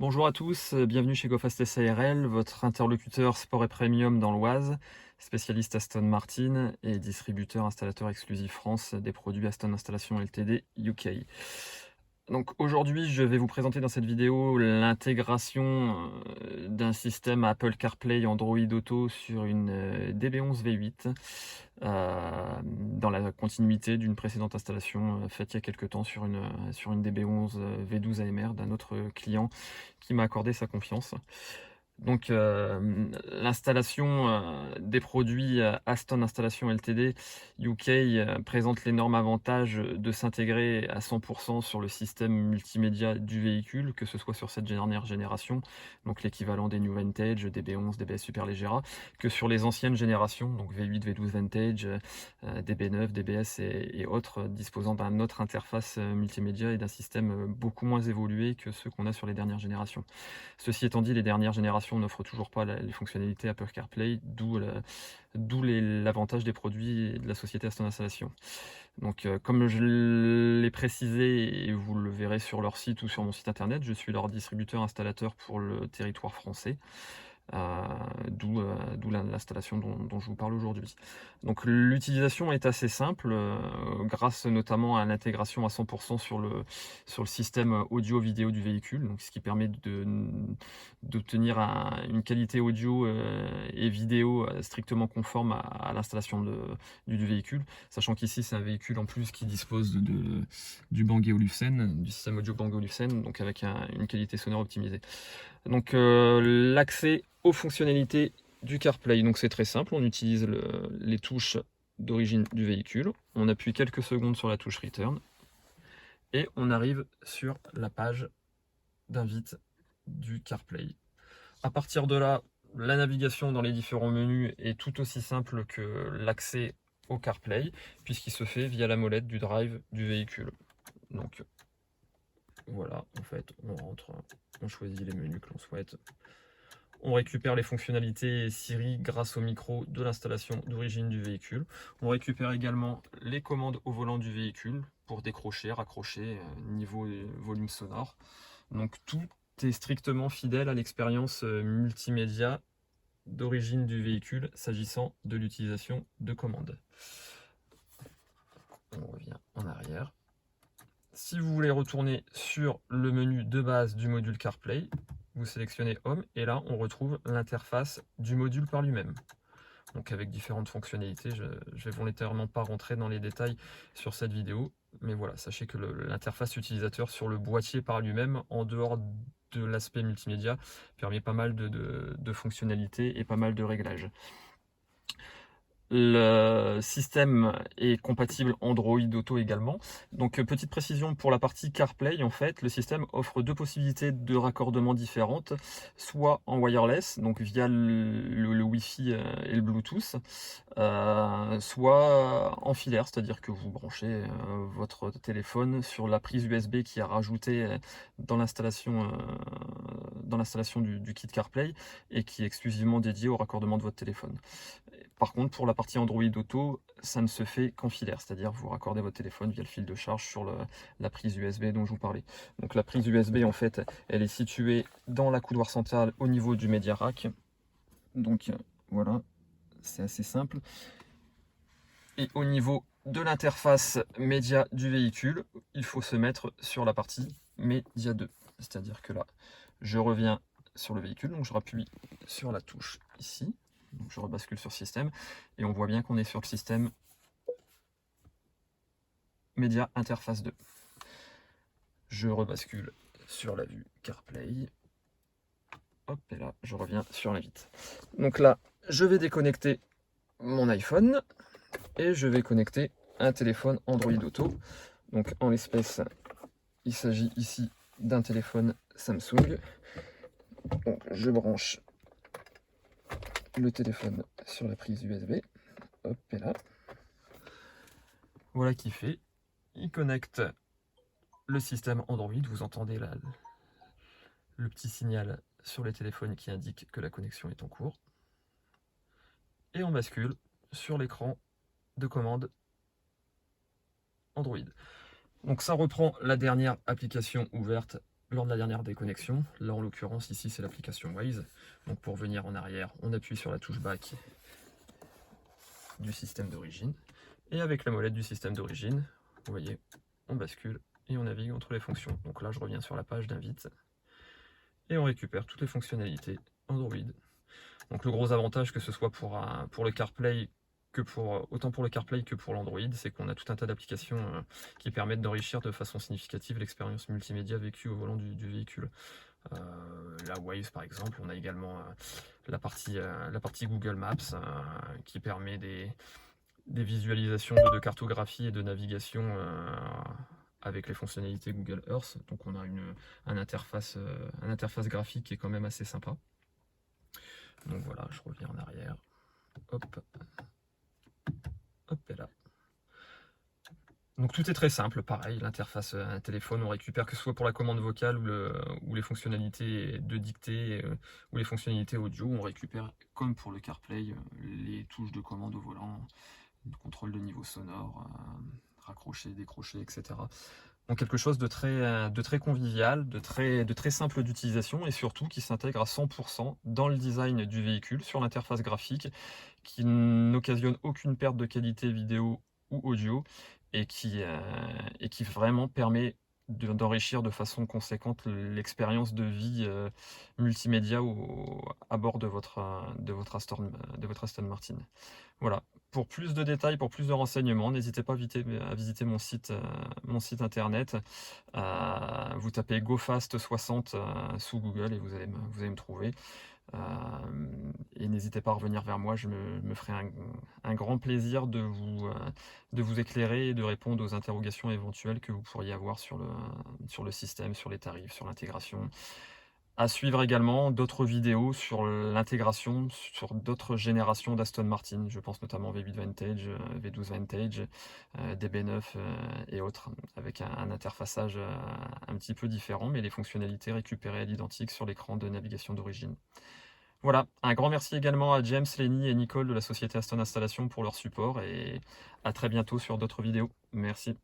Bonjour à tous, bienvenue chez GoFast SARL, votre interlocuteur sport et premium dans l'Oise, spécialiste Aston Martin et distributeur installateur exclusif France des produits Aston Installation Ltd UK. Donc aujourd'hui, je vais vous présenter dans cette vidéo l'intégration d'un système Apple CarPlay Android Auto sur une DB11 V8 dans la continuité d'une précédente installation faite il y a quelques temps sur une DB11 V12 AMR d'un autre client qui m'a accordé sa confiance. Donc l'installation des produits Aston Installation Ltd UK présente l'énorme avantage de s'intégrer à 100% sur le système multimédia du véhicule, que ce soit sur cette dernière génération, donc l'équivalent des New Vantage, DB11, DBS Superleggera, que sur les anciennes générations, donc V8, V12 Vantage, DB9, DBS et autres, disposant d'une autre interface multimédia et d'un système beaucoup moins évolué que ceux qu'on a sur les dernières générations. Ceci étant dit, les dernières générations n'offrent toujours pas les fonctionnalités Apple CarPlay, d'où l'avantage des produits de la société Aston Installation. Donc, comme je l'ai précisé, et vous le verrez sur leur site ou sur mon site internet, je suis leur distributeur installateur pour le territoire français. D'où l'installation dont je vous parle aujourd'hui. Donc l'utilisation est assez simple, grâce notamment à l'intégration à 100% sur le système audio-vidéo du véhicule, donc ce qui permet d'obtenir une qualité audio et vidéo strictement conforme à l'installation du véhicule, sachant qu'ici c'est un véhicule en plus qui dispose du Bang & Olufsen, du système audio Bang & Olufsen, donc avec une qualité sonore optimisée. Donc l'accès aux fonctionnalités du CarPlay, donc c'est très simple, on utilise les touches d'origine du véhicule, on appuie quelques secondes sur la touche Return et on arrive sur la page d'invite du CarPlay. À partir de là, la navigation dans les différents menus est tout aussi simple que l'accès au CarPlay, puisqu'il se fait via la molette du drive du véhicule. Donc voilà, en fait, on rentre, on choisit les menus que l'on souhaite. On récupère les fonctionnalités Siri grâce au micro de l'installation d'origine du véhicule. On récupère également les commandes au volant du véhicule pour décrocher, raccrocher, niveau et volume sonore. Donc tout est strictement fidèle à l'expérience multimédia d'origine du véhicule s'agissant de l'utilisation de commandes. On revient en arrière. Si vous voulez retourner sur le menu de base du module CarPlay, vous sélectionnez Home et là on retrouve l'interface du module par lui-même. Donc avec différentes fonctionnalités, je ne vais volontairement pas rentrer dans les détails sur cette vidéo, mais voilà, sachez que l'interface utilisateur sur le boîtier par lui-même, en dehors de l'aspect multimédia, permet pas mal de fonctionnalités et pas mal de réglages. Le système est compatible Android Auto également. Donc petite précision pour la partie CarPlay, en fait, le système offre deux possibilités de raccordement différentes, soit en wireless, donc via le Wi-Fi et le Bluetooth, soit en filaire, c'est-à-dire que vous branchez votre téléphone sur la prise USB qui est rajoutée dans l'installation du kit CarPlay et qui est exclusivement dédiée au raccordement de votre téléphone. Par contre, pour la partie Android Auto, ça ne se fait qu'en filaire, c'est-à-dire vous raccordez votre téléphone via le fil de charge sur la prise USB dont je vous parlais. Donc la prise USB, en fait, elle est située dans la coudoir centrale au niveau du Media Rack. Donc voilà, c'est assez simple. Et au niveau de l'interface média du véhicule, il faut se mettre sur la partie Média 2. C'est-à-dire que là, je reviens sur le véhicule, donc je rappuie sur la touche ici. Donc je rebascule sur système et on voit bien qu'on est sur le système Média Interface 2. Je rebascule sur la vue CarPlay. Hop, et là, je reviens sur l'invite. Donc là, je vais déconnecter mon iPhone et je vais connecter un téléphone Android Auto. Donc en l'espèce, il s'agit ici d'un téléphone Samsung. Donc je branche le téléphone sur la prise USB. Hop, et là. Voilà qui fait. Il connecte le système Android. Vous entendez là le petit signal sur les téléphones qui indique que la connexion est en cours. Et on bascule sur l'écran de commande Android. Donc ça reprend la dernière application ouverte lors de la dernière déconnexion. Là en l'occurrence ici c'est l'application Waze. Donc pour venir en arrière, on appuie sur la touche back du système d'origine. Et avec la molette du système d'origine, vous voyez, on bascule et on navigue entre les fonctions. Donc là je reviens sur la page d'invite et on récupère toutes les fonctionnalités Android. Donc le gros avantage, que ce soit pour le CarPlay, autant pour le CarPlay que pour l'Android, c'est qu'on a tout un tas d'applications qui permettent d'enrichir de façon significative l'expérience multimédia vécue au volant du véhicule. La Waze par exemple, on a également la partie Google Maps qui permet des visualisations de cartographie et de navigation avec les fonctionnalités Google Earth. Donc on a une interface graphique qui est quand même assez sympa. Donc voilà, je reviens en arrière. Hop. Hop et là. Donc tout est très simple, pareil, l'interface téléphone, on récupère que ce soit pour la commande vocale ou les fonctionnalités de dictée ou les fonctionnalités audio, on récupère comme pour le CarPlay les touches de commande au volant, contrôle de niveau sonore, raccrocher, décrocher, etc. Donc quelque chose de très convivial, de très simple d'utilisation et surtout qui s'intègre à 100% dans le design du véhicule, sur l'interface graphique, qui n'occasionne aucune perte de qualité vidéo ou audio et qui vraiment permet d'enrichir de façon conséquente l'expérience de vie multimédia à bord de votre Aston Martin. Voilà. Pour plus de détails, pour plus de renseignements, n'hésitez pas à visiter mon site internet. Vous tapez GoFast60 sous Google et vous allez me trouver. Et n'hésitez pas à revenir vers moi, je me ferai un grand plaisir de vous éclairer et de répondre aux interrogations éventuelles que vous pourriez avoir sur le système, sur les tarifs, sur l'intégration. À suivre également d'autres vidéos sur l'intégration sur d'autres générations d'Aston Martin. Je pense notamment V8 Vantage, V12 Vantage, DB9 et autres, avec un interfaçage un petit peu différent, mais les fonctionnalités récupérées à l'identique sur l'écran de navigation d'origine. Voilà, un grand merci également à James, Lenny et Nicole de la société Aston Installation pour leur support et à très bientôt sur d'autres vidéos. Merci.